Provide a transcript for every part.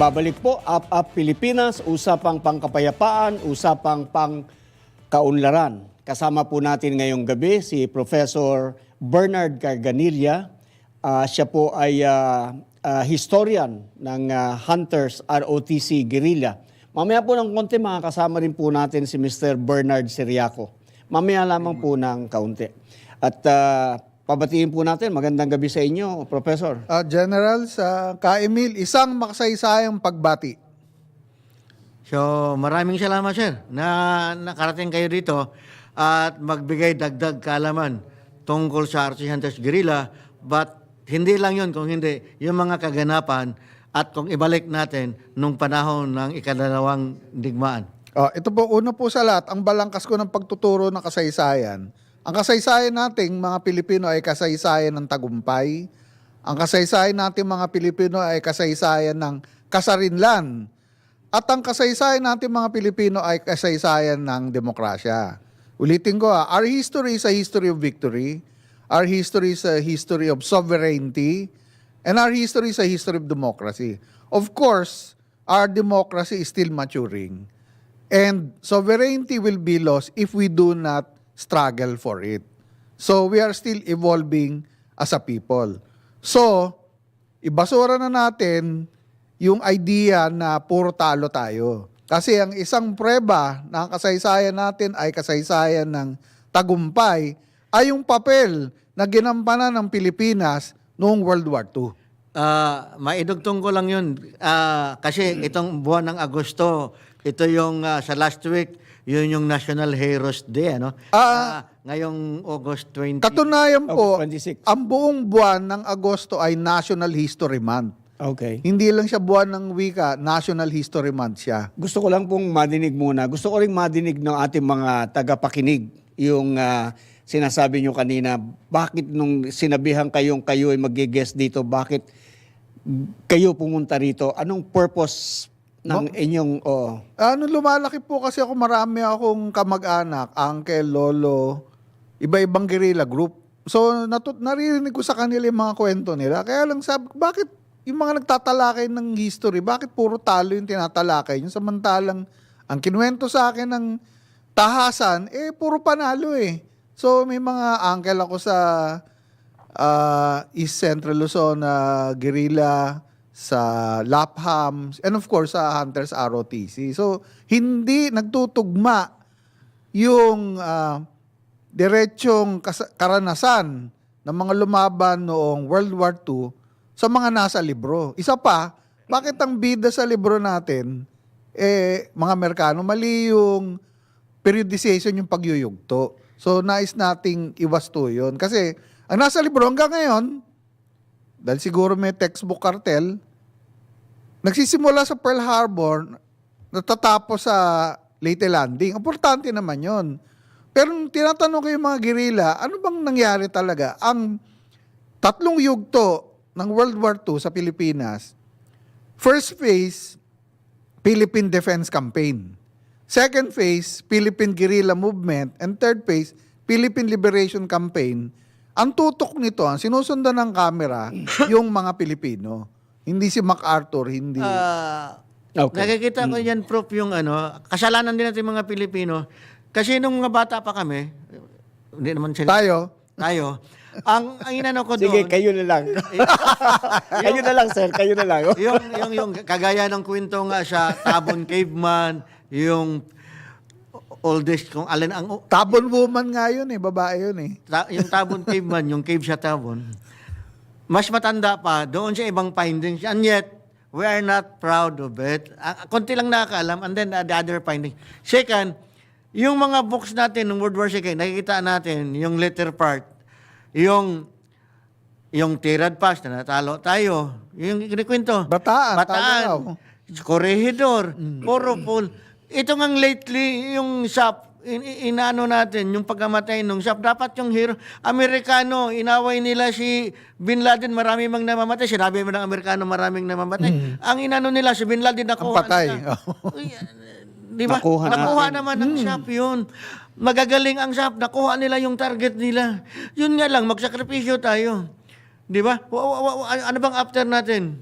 Nagbabalik po, Up Pilipinas, usapang pangkapayapaan, usapang pangkaunlaran. Kasama po natin ngayong gabi si Professor Bernard Carganilla. Siya po ay historian ng Hunters ROTC Guerrilla. Mamaya po ng konti, makakasama rin po natin si Mr. Bernard Siriaco. Mamaya lamang po ng kaunti. At pabatiin po natin, magandang gabi sa inyo, Professor. General, sa Ka-Emil, isang makasaysayang pagbati. So, maraming salamat, sir, na nakarating kayo dito at magbigay dagdag kaalaman tungkol sa RC Hunters Guerrilla. But hindi lang yun, kung hindi, yung mga kaganapan at kung ibalik natin nung panahon ng ikadalawang digmaan. Ito po, una po sa lahat, ang balangkas ko ng pagtuturo ng kasaysayan. Ang kasaysayan nating mga Pilipino ay kasaysayan ng tagumpay. Ang kasaysayan nating mga Pilipino ay kasaysayan ng kasarinlan. At ang kasaysayan nating mga Pilipino ay kasaysayan ng demokrasya. Ulitin ko, our history is a history of victory. Our history is a history of sovereignty. And our history is a history of democracy. Of course, our democracy is still maturing. And sovereignty will be lost if we do not struggle for it. So we are still evolving as a people. So, ibasura na natin yung idea na puro talo tayo. Kasi ang isang prueba ng kasaysayan natin ay kasaysayan ng tagumpay ay yung papel na ginampanan ng Pilipinas noong World War II. Maidugtong ko lang yun. Kasi itong buwan ng Agosto, ito yung sa last week, yun yung National Heroes Day, ano? Ngayong August 20. Katunayan po, August 26. ang buong buwan ng Agosto ay National History Month. Okay. Hindi lang siya buwan ng wika, National History Month siya. Gusto ko lang pong madinig muna. Gusto ko rin madinig ng ating mga tagapakinig yung sinasabi nyo kanina. Bakit nung sinabihan kayo ay mag-guest dito, bakit kayo pumunta rito? Anong purpose ng inyong... Lumalaki po kasi ako, marami akong kamag-anak, uncle, lolo, iba-ibang guerrilla group. So, naririnig ko sa kanila yung mga kwento nila. Kaya lang sabi, bakit yung mga nagtatalakay ng history, bakit puro talo yung tinatalakay? Yung samantalang, ang kinuwento sa akin ng tahasan, puro panalo eh. So, may mga uncle ako sa East Central Luzon, guerrilla, sa Lapham, and of course sa Hunters ROTC. So, hindi nagtutugma yung diretsong karanasan ng mga lumaban noong World War II sa mga nasa libro. Isa pa, bakit ang bida sa libro natin, mga Amerikano, mali yung periodization, yung pagyuyugto. So, nais nating iwasto yun. Kasi, ang nasa libro hanggang ngayon, dahil siguro may textbook cartel, nagsisimula sa Pearl Harbor, natatapos sa Leyte Landing. Importante naman yon. Pero nung tinatanong ko yung mga guerrilla, ano bang nangyari talaga? Ang tatlong yugto ng World War II sa Pilipinas, first phase, Philippine Defense Campaign. Second phase, Philippine Guerrilla Movement. And third phase, Philippine Liberation Campaign. Ang tutok nito, ang sinusundan ng camera, yung mga Pilipino. Hindi si MacArthur, hindi. Okay. Nakikita ko yan, Prof, yung kasalanan din natin mga Pilipino. Kasi nung mga bata pa kami, hindi naman sila. Tayo. Ang inano ko doon. Sige, kayo na lang. Kayo na lang, sir. Kayo na lang. yung kagaya ng kwento nga sa Tabon Caveman, yung oldest, kung alin ang... Tabon woman nga yun babae yun yung Tabon Caveman, yung cave sa Tabon, mas matanda pa, doon sa ibang findings, and yet, we are not proud of it. Konti lang nakakaalam, and then the other findings. Second, yung mga books natin ng World War II, nakikita natin yung later part, yung Tirad Pass, na natalo tayo, yung kinikwento. Bataan. Corregidor, Poropol. Ito ngang lately, yung SAP, inaano natin, yung pagkamatay ng SAP, dapat yung hero, Amerikano, inaway nila si Bin Laden, marami mang namamatay. Sinabi mo ng Amerikano, maraming namamatay. Ang inano nila, si Bin Laden, nakuha patay. Di ba? Nakuha naman ng SAP yun. Magagaling ang SAP, nakuha nila yung target nila. Yun nga lang, magsakripisyo tayo. Di ba? Ano bang after natin?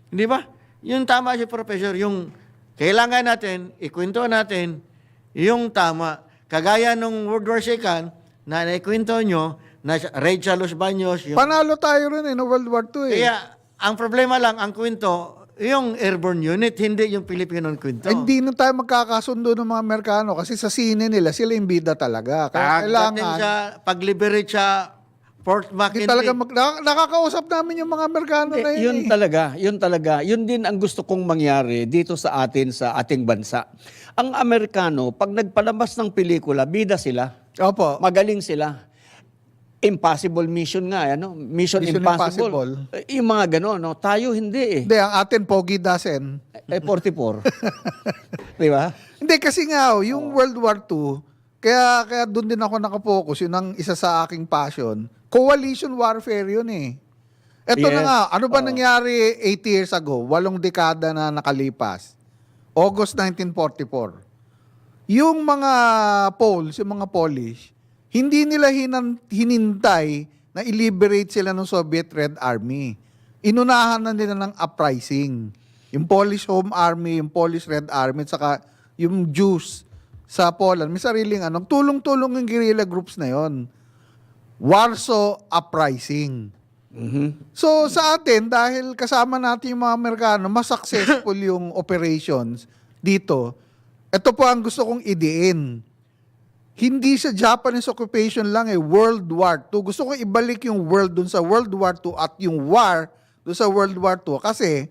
Di ba? yung tama si Professor, yung kailangan natin, ikwento natin yung tama. Kagaya nung World War II, na naikwento nyo, na Rachel Los Baños, yung Panalo tayo rin no World War II eh. kaya, ang problema lang, ang kwento, yung airborne unit, hindi yung Filipino kwento. Ay, hindi na tayo magkakasundo ng mga Amerikano kasi sa sine nila, sila yung bida talaga. Kaya Pagdating kailangan, sa pag-liberate sa Fort hindi McKinley. talaga, nakakausap namin yung mga Amerikano na yun Yun talaga. Yun din ang gusto kong mangyari dito sa atin, sa ating bansa. Ang Amerikano, pag nagpalabas ng pelikula, bida sila. Opo. Magaling sila. Impossible mission nga, ano? Mission Mission Impossible. Yung mga gano'n, no? Tayo hindi eh. Hindi, ang atin, Pogi Dasen. 44. Di ba? Hindi, kasi nga, yung World War II, kaya doon din ako nakapokus, yun ang isa sa aking passion. Coalition warfare yun eh. Eto na Yes. nga, ano ba nangyari 80 years ago? 8 dekada na nakalipas. August 1944. Yung mga Poles, yung mga Polish, hindi nila hinintay na i-liberate sila ng Soviet Red Army. Inunahan na nila ng uprising. Yung Polish Home Army, yung Polish Red Army, at saka yung Jews sa Poland. May sariling tulong-tulong yung guerrilla groups na yon. Warsaw Uprising. So sa atin, dahil kasama natin yung mga Amerikano, mas successful yung operations dito. Ito po ang gusto kong idiin. Hindi sa Japanese occupation lang World War II. Gusto kong ibalik yung world dun sa World War II at yung war dun sa World War II kasi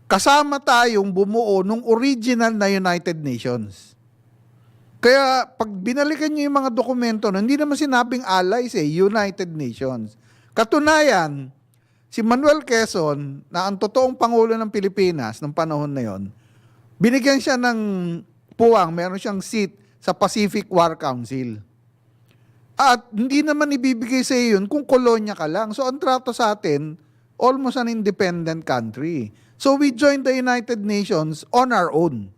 kasama tayong bumuo nung original na United Nations. Kaya pag binalikan nyo yung mga dokumento, hindi naman sinabing allies United Nations. Katunayan, si Manuel Quezon, na ang totoong Pangulo ng Pilipinas ng panahon na yon, binigyan siya ng puwang, meron siyang seat sa Pacific War Council. At hindi naman ibibigay sa iyo yun kung kolonya ka lang. So ang trato sa atin, almost an independent country. So we joined the United Nations on our own.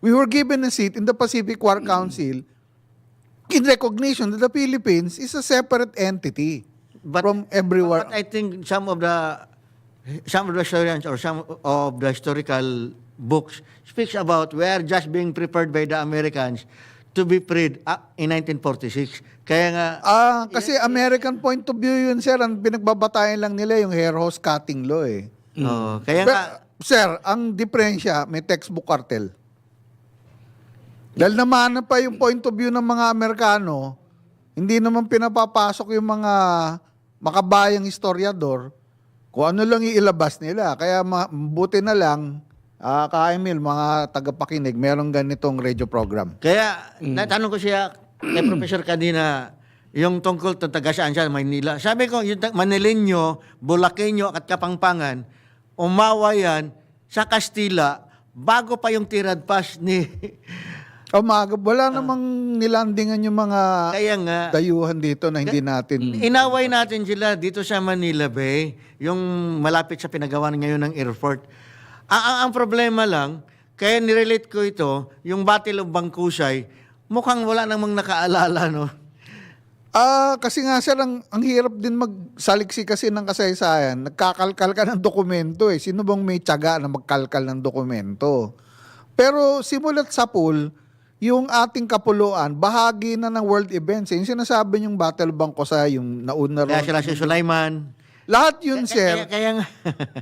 We were given a seat in the Pacific War Council in recognition that the Philippines is a separate entity from everywhere. But I think some of the historians or some of the historical books speaks about we are just being prepared by the Americans to be freed in 1946. Kaya nga, Kasi American point of view yun, sir. Ang pinagbabatayan lang nila yung hair hose cutting law kaya nga, Sir, ang diferensya, may textbook cartel. Dahil naman pa yung point of view ng mga Amerikano, hindi naman pinapapasok yung mga makabayang historiador kung ano lang iilabas nila. Kaya buti na lang, ka-Emil, mga tagapakinig, merong ganitong radio program. kaya natanong ko siya kay Professor kanina, yung tungkol taga saan siya, Maynila. Sabi ko, yung Manileño, Bulaqueño at Kapampangan, umawa yan sa Kastila bago pa yung tirad pass ni... Wala namang nilandingan yung mga Kaya nga, dayuhan dito na hindi natin... inaway natin sila dito sa Manila Bay, yung malapit sa pinagawa ngayon ng airport. Ang problema lang, kaya nirelate ko ito, yung Battle of Bangkusay, mukhang wala namang nakaalala, no? Kasi nga sir, ang hirap din magsaliksi kasi ng kasaysayan. Nagkakalkal ka ng dokumento Sino bang may tiyaga na magkalkal ng dokumento? Pero simulat sa pool, yung ating kapuluan, bahagi na ng world events. Yung sinasabi yung Battle of Bangkusay, yung nauna Kaya ron. sila si Sulaiman. Lahat yun, sir. Kaya nga.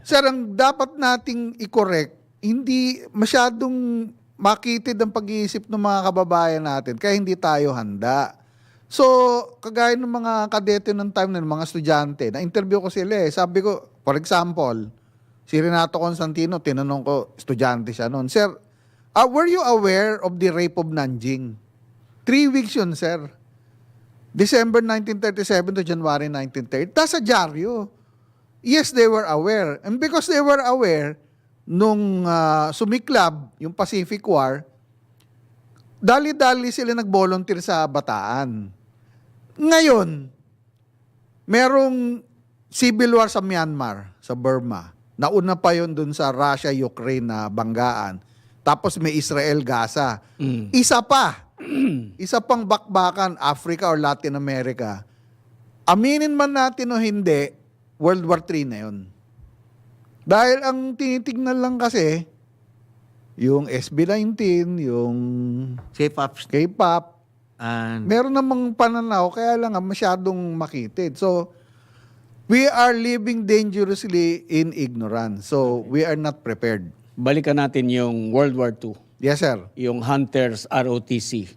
Sir, ang dapat nating i-correct, hindi masyadong makitid ang pag-iisip ng mga kababayan natin, kaya hindi tayo handa. So, kagaya ng mga kadete ng time na mga estudyante, na-interview ko sila Sabi ko, for example, si Renato Constantino, tinanong ko, estudyante siya noon, Sir, were you aware of the rape of Nanjing? 3 weeks yun, sir. December 1937 to January 1930. Tas sa dyaryo. Yes, they were aware. And because they were aware, nung sumiklab yung Pacific War, dali-dali sila nag-volunteer sa Bataan. Ngayon, merong civil war sa Myanmar, sa Burma. Nauna pa yun dun sa Russia-Ukraine na banggaan. Tapos may Israel-Gaza. Isa pa. Isa pang bakbakan, Africa or Latin America. Aminin man natin o hindi, World War III na yun. Dahil ang tinitignan lang kasi, yung SB19, yung K-pops K-pop, and meron namang pananaw, kaya lang masyadong makitid. So, we are living dangerously in ignorance. So, we are not prepared. Balikan natin yung World War II, Yes, sir. yung Hunters ROTC.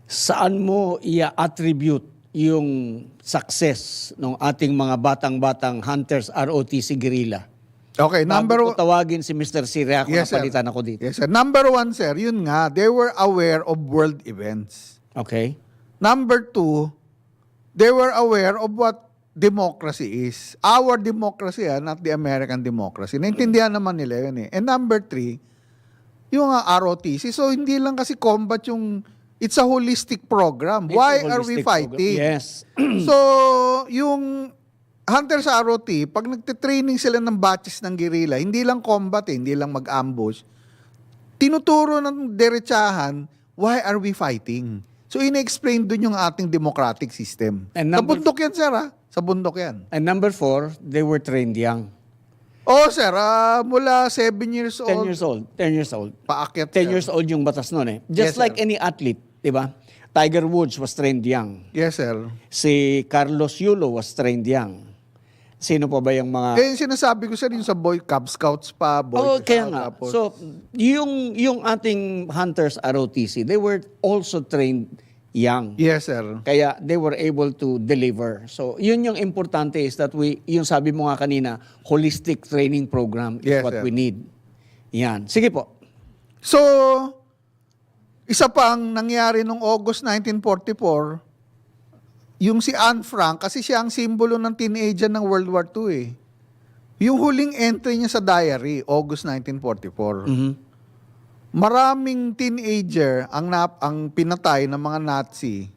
Saan mo i-attribute yung success ng ating mga batang-batang Hunters ROTC guerrilla? Okay, number Bago ko tawagin si Mr. Siriaco, Yes, sir. napalitan ako dito. Yes, sir. Number 1, sir, yun nga, they were aware of world events. Okay? Number 2, they were aware of what democracy is. Our democracy, not the American democracy. Naintindihan naman nila yun eh. And number 3, yung ROTC. So, hindi lang kasi combat yung, it's a holistic program. It's Why a are we holistic fighting? program. Yes. So, yung Hunter sa ROT, pag nagtitraining sila ng batches ng guerrilla, hindi lang combat hindi lang mag-ambush, tinuturo ng derechahan, why are we fighting? So, ina-explain dun yung ating democratic system. And Sa number- bundok yan, sir, ha? Sa bundok yan. And number 4, they were trained young. Oh, sir, mula 7 years 10 old, years old. 10 years old. paakyat. 10 sir. years old yung batas nun eh. Just Yes, like sir. any athlete, di ba? Tiger Woods was trained young. Yes, sir. Si Carlos Yulo was trained young. Sino pa ba yung mga... Eh, sinasabi ko, sir, yung sa Boy Cub Scouts pa, Boy kaya Scout, nga. tapos- So, yung ating Hunters ROTC, they were also trained young. yes, sir. Kaya they were able to deliver. So, yun yung importante is that yung sabi mo nga kanina, holistic training program is Yes, what sir. we need. Yan. Sige po. So, isa pang nangyari noong August 1944, yung si Anne Frank, kasi siya ang simbolo ng teenager ng World War II eh. Yung huling entry niya sa diary, August 1944. Mhm. Maraming teenager ang pinatay ng mga Nazi.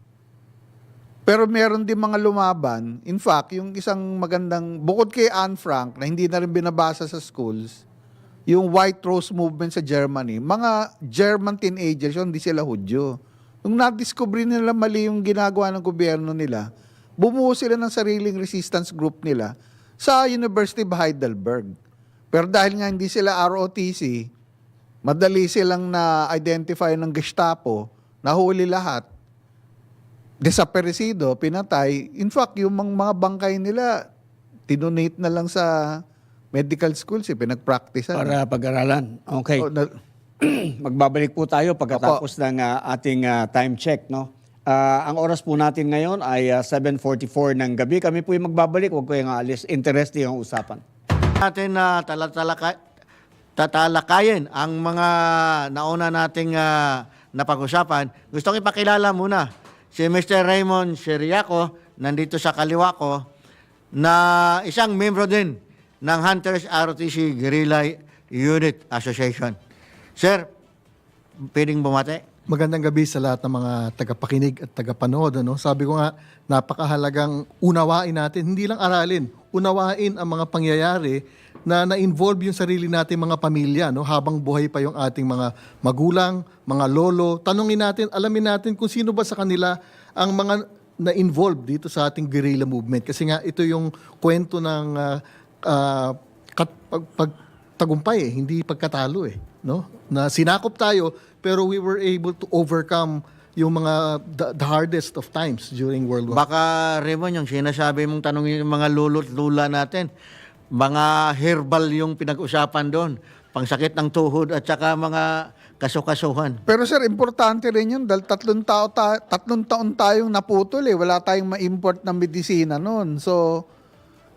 Pero meron din mga lumaban. In fact, yung isang magandang, bukod kay Anne Frank, na hindi na rin binabasa sa schools, yung White Rose Movement sa Germany, mga German teenagers, yun, hindi sila Hudyo. Nung na-discover nila mali yung ginagawa ng gobyerno nila, bumuo sila ng sariling resistance group nila sa University of Heidelberg. Pero dahil nga hindi sila ROTC, madali silang na-identify ng Gestapo, nahuli lahat, desaparecido, pinatay. In fact, yung mga bangkay nila, tinonate na lang sa medical schools, pinag-practice. Para pag-aralan. Okay. Magbabalik po tayo pagkatapos ng ating time check, no? Ang oras po natin ngayon ay 7:44 ng gabi. Kami po yung magbabalik. Huwag ko yung alis. Interesting ang usapan. natin na tatalakayin ang mga nauna nating napag-usapan. Gusto kong ipakilala muna si Mr. Raymond Siriaco, nandito sa kaliwa ko, na isang membro din ng Hunters ROTC Guerrilla Unit Association. Sir, pwedeng bumate? Magandang gabi sa lahat ng mga tagapakinig at tagapanood. Ano? Sabi ko nga, napakahalagang unawain natin, hindi lang aralin, unawain ang mga pangyayari na na-involve yung sarili natin mga pamilya, no? Habang buhay pa yung ating mga magulang, mga lolo. Tanungin natin, alamin natin kung sino ba sa kanila ang mga na-involve dito sa ating guerrilla movement. Kasi nga, ito yung kwento ng pagtagumpay, hindi pagkatalo eh. No? Na sinakop tayo, pero we were able to overcome yung mga the hardest of times during World War. Baka, Raymond, yung sinasabi mong tanongin yung mga lolo't lula natin, mga herbal yung pinag-usapan doon, pangsakit ng tuhod at saka mga kasukasuhan. Pero sir, importante rin yun dahil 3 taon tayong naputol eh. Wala tayong ma-import na medisina noon. So,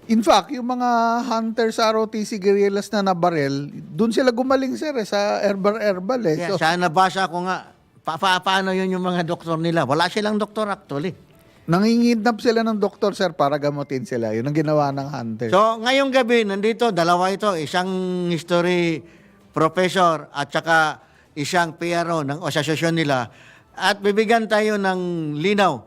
in fact, yung mga hunters ROTC guerrillas na nabarel, dun sila gumaling sir sa herbal eh. Kaya So, sa nabasa ko nga, paano yun yung mga doktor nila? Wala silang doktor actually. nangingidnap sila ng doktor sir para gamutin sila. Yun ang ginawa ng hunters. So, ngayong gabi, nandito, dalawa ito, isang history professor at saka isang PRO ng asosasyon nila. At bibigyan tayo ng linaw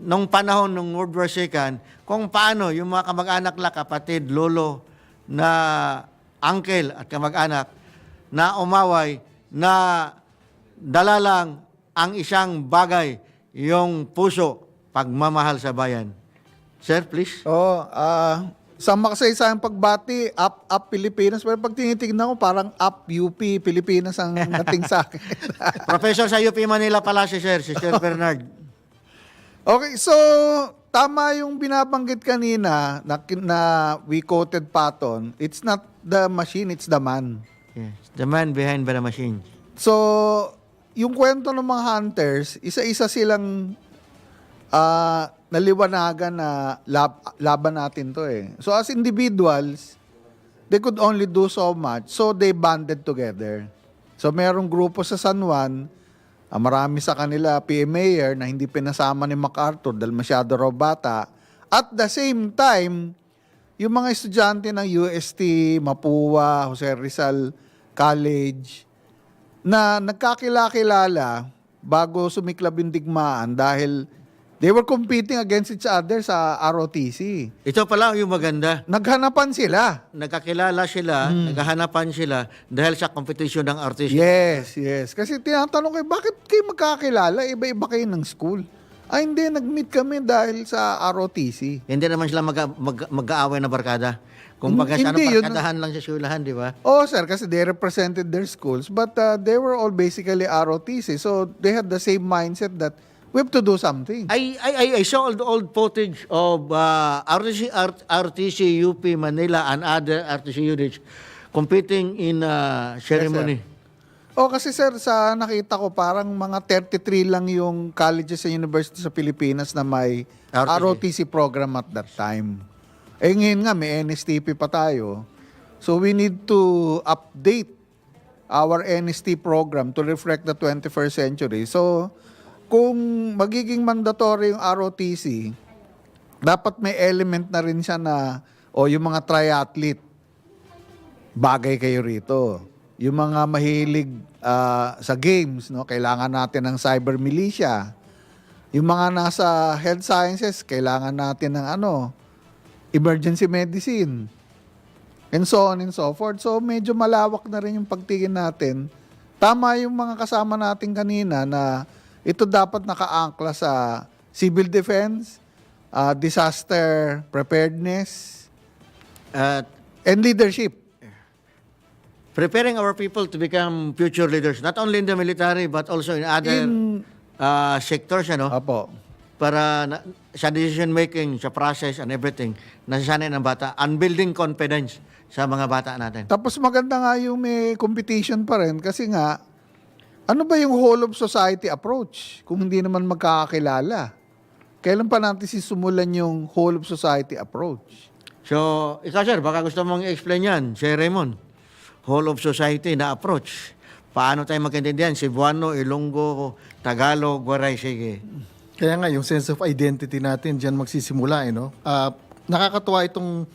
nung panahon ng World War II kung paano yung mga kamag-anak la, kapatid, lolo, na uncle at kamag-anak na umaway na dala lang ang isang bagay, yung puso, pagmamahal sa bayan. Sir, please. sa makasaysayang pagbati, up Pilipinas. Pero pag tinitignan ko, parang up UP Pilipinas ang nating sa akin. Professor sa UP Manila pala si Sir Bernard. Okay, so tama yung binabanggit kanina na we quoted Patton. It's not the machine, it's the man. Yes. The man behind the machine. So, yung kwento ng mga hunters, isa-isa silang naliwanagan na laban natin to eh. So, as individuals, they could only do so much. So, they banded together. So, merong grupo sa San Juan, marami sa kanila PM mayor na hindi pinasama ni MacArthur dahil masyado raw bata. At the same time, yung mga estudyante ng UST, Mapua, Jose Rizal College, na nagkakilala bago sumiklab yung digmaan dahil they were competing against each other sa ROTC. Ito pala yung maganda. Naghanapan sila. Nagkakilala sila, naghahanapan sila dahil sa competition ng artist. Yes. Kasi tinatanong kayo, bakit kayo magkakilala? Iba-iba kayo ng school. Ay, hindi. Nag-meet kami dahil sa ROTC. Hindi naman sila mag-aaway na barkada. Kung baga sa Hindi, yun- barkadahan lang sa sulahan, di ba? Oh, sir, kasi they represented their schools, but they were all basically ROTC. So, they had the same mindset that we have to do something. I saw old footage of RTC UP Manila and other RTC units competing in ceremony. Oh, kasi sir, sa nakita ko, parang mga 33 lang yung colleges and universities sa Pilipinas na may ROTC. ROTC program at that time. Eh ngayon nga, may NSTP pa tayo. So we need to update our NST program to reflect the 21st century. So, kung magiging mandatory yung ROTC, dapat may element na rin siya na, yung mga triathlete, bagay kayo rito. Yung mga mahilig sa games, no, kailangan natin ng cyber militia. Yung mga nasa health sciences, kailangan natin ng emergency medicine. And so on and so forth. So medyo malawak na rin yung pagtingin natin. Tama yung mga kasama natin kanina na ito dapat nakaangkla sa civil defense, disaster preparedness, and leadership. Preparing our people to become future leaders, not only in the military but also in other sectors, Apo. para sa decision making, sa process and everything, nasasanay ng bata, and building confidence sa mga bata natin. Tapos maganda nga yung may competition pa rin kasi nga, ano ba yung whole of society approach kung hindi naman magkakakilala? Kailan pa natin sisimulan yung whole of society approach? So, ikaw sir, baka gusto mong i-explain yan, Sir Raymond. Whole of society na approach. Paano tayo magkaintindihan? Cebuano, Ilonggo, Tagalog, Waray, sige. Kaya nga, yung sense of identity natin dyan magsisimula, nakakatuwa itong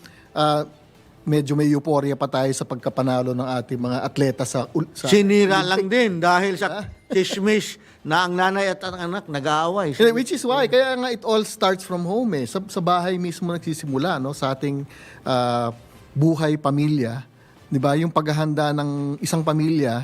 medyo may euphoria pa tayo sa pagkapanalo ng ating mga atleta sa Sinira lang din dahil sa chismis na ang nanay at ang anak nag-aaway. Which is why, kaya nga it all starts from home eh. Sa bahay mismo nagsisimula, no? Sa ating buhay, pamilya. Di ba? Yung paghahanda ng isang pamilya,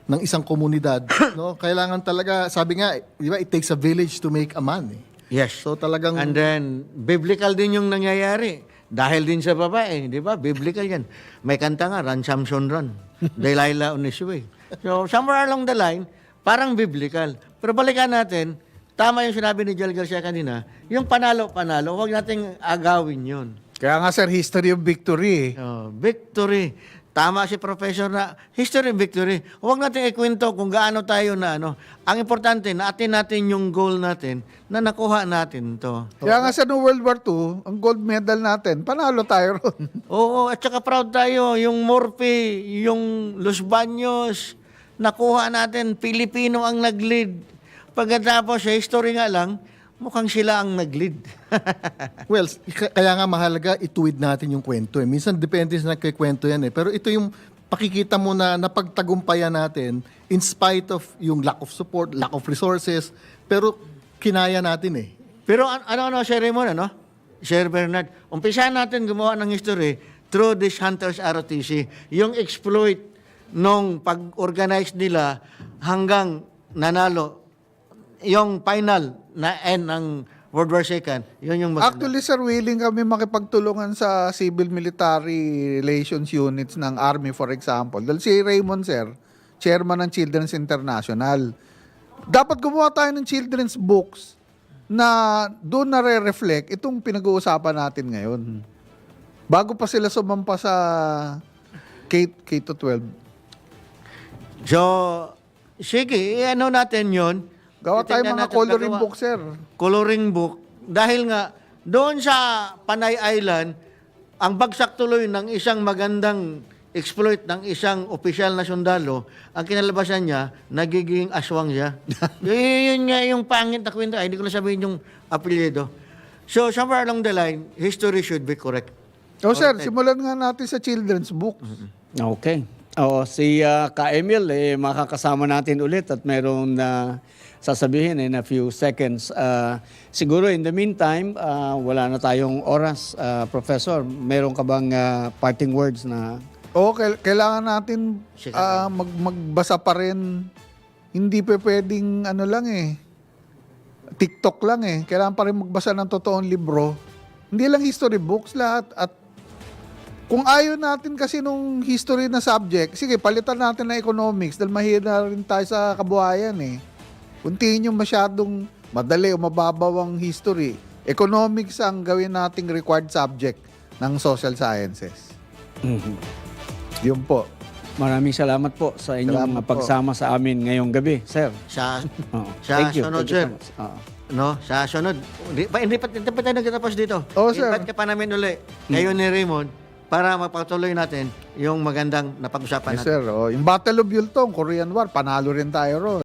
ng isang komunidad, no? Kailangan talaga, sabi nga, di ba, it takes a village to make a man eh. Yes. So talagang... And then, biblical din yung nangyayari. Dahil din sa babae, di ba? Biblical yan. May kanta nga, Run Samson Run. Delilah on his way. So, somewhere along the line, parang biblical. Pero balikan natin, tama yung sinabi ni Joel Garcia kanina, yung panalo-panalo, huwag nating agawin yun. Kaya nga sir, history of victory. Victory. Tama si Professor na history and victory. Huwag natin ikwento kung gaano tayo na Ang importante, naatin natin yung goal natin na nakuha natin to. Kaya nga sa noong World War II, ang gold medal natin, panalo tayo ron. Oo, at saka proud tayo. Yung Morphe, yung Los Baños, nakuha natin. Pilipino ang nag-lead. Pagkatapos, sa history nga lang, mukhang sila ang nag-lead. Well, kaya nga mahalaga ituwid natin yung kwento eh. Minsan depende sa nagkikwento yan eh. Pero ito yung pakikita mo na napagtagumpayan natin in spite of yung lack of support, lack of resources, pero kinaya natin eh. Pero Sir Raymond, Sir Bernard, umpisahan natin gumawa ng history through this Hunters ROTC. Yung exploit nung pag-organize nila hanggang nanalo yung final na end ng World War II. Yun yung maganda. Actually, sir, willing kami makipagtulungan sa civil-military relations units ng Army, for example. Dahil si Raymond, sir, chairman ng Children's International. Dapat gumawa tayo ng children's books na doon nare-reflect itong pinag-uusapan natin ngayon. Bago pa sila sumampa sa K-12. So, sige, ano natin yun. Gawa tayo Titignan mga natin coloring paggawa. book, sir. Coloring book. Dahil nga, doon sa Panay Island, ang bagsak tuloy ng isang magandang exploit ng isang opisyal na sundalo, ang kinalabasan niya, nagiging aswang siya. Yun nga yung pangit na kwento. Ay, hindi ko na sabihin yung apelyido. So, somewhere along the line, history should be correct. O, sir, simulan nga natin sa children's books. Okay. O, si Ka Emil, makakasama natin ulit at mayroong sasabihin in a few seconds. Siguro in the meantime, wala na tayong oras. Professor, meron ka bang parting words na... O, kailangan natin Sige. magbasa pa rin. Hindi pa pwedeng ano lang TikTok lang Kailangan pa rin magbasa ng totoong libro. Hindi lang history books lahat. At kung ayaw natin kasi nung history na subject, sige, palitan natin ng economics dahil mahina rin tayo sa kabuhayan Kuntiin yung masyadong madali o mababaw ang history. Economics ang gawin nating required subject ng social sciences. Yun po. Maraming salamat po sa inyong Salamat po. pagsama sa amin ngayong gabi, sir. Sa Oo. Sa sunod, Thank you sir. so much. Oo. No, sa sunod. Hindi pa tayo nagtatapos dito. Oo, sir. Invite ka pa namin uli. Ngayon ni Raymond para mapatuloy natin yung magandang napag-usapan Yes, natin. sir. Yung Battle of Yultong, Korean War, panalo rin tayo ron.